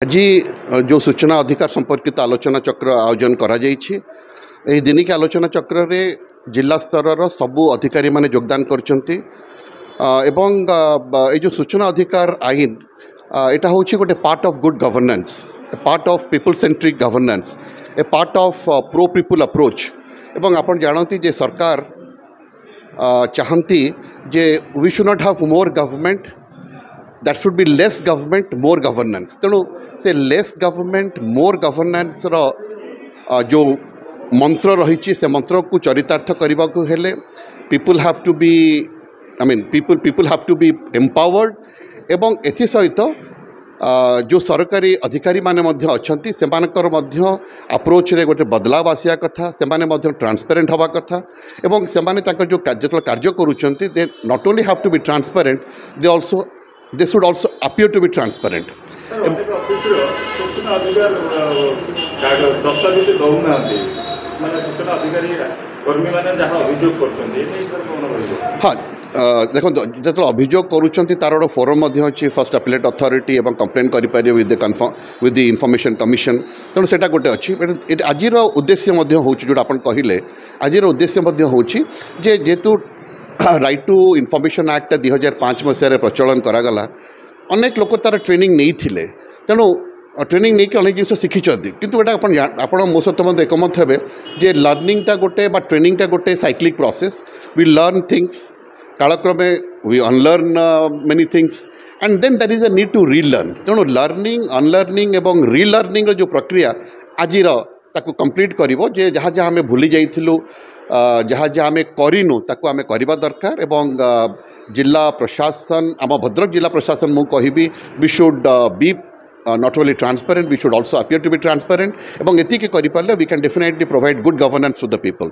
आज जो सूचना अधिकार संपर्कित आलोचना चक्र आयोजन करा दिनिक आलोचना चक्र रे जिला स्तर सबू अधिकारी माने योगदान करछंती एवं ये जो सूचना अधिकार आईन एटा होछि गोटे part of good governance, a part of people centric governance, a part of pro people approach. एवं आपण जानती जे सरकार चाहती जे we should not have more government, that should be less government more governance. तेणु से लेस गवर्नमेंट मोर गवर्नेंस जो मंत्र रही से मंत्र को चरितार्थ करने को हेले people have to be people have to be empowered एवं एथि सहित जो सरकारी अधिकारी माने मध्य अछंती सेमानकर मध्य अप्रोच रे गोटे बदलाव आसिया कथा, सेमाने मध्य ट्रांसपेरेंट हवा कथा एवं सेमाने ताकर जो कार्य करूछंती they not only have to be transparent, they should also appear to be transparent. हाँ देखो जो अभियोग करुँच तार फोरम अच्छी फर्स्ट अपीलेट अथॉरिटी एवं कंप्लेन करें विद द इनफॉरमेशन कमिशन। तेणु से गोटे अच्छी आज उद्देश्य हूँ जोटा आप कहले आज उद्देश्य हूँ जेहेतु राइट टू इनफॉरमेशन एक्ट 2005 मसीह प्रचलन करागला। अनेक लोक तार ट्रेनिंग नहीं थिले, तेणु ट्रेनिंग नहीं कि अनेक जिन शिखी किंतु एटा मो सहित मत एकमत हे जे लर्निंगटा गोटे बा ट्रेनिंगटा गोटे cyclic process. We learn things कालक्रमे we unlearn many things and then that is a need to relearn. तेणु लर्निंग अनलर्निंग एवं रीलर्निंग जो प्रक्रिया आज ताकू कंप्लीट करिवो जे जहाँ जहाँ आम भूली जाइथिलु जहाँ जहाँ आम करूँ ताकू आम करवा दरकार। एवं जिला प्रशासन आम भद्रक जिला प्रशासन मु कहिबी we should be not only transparent, we should also appear to be transparent एवं एतिके करि Parle we can definitely provide good governance to the people.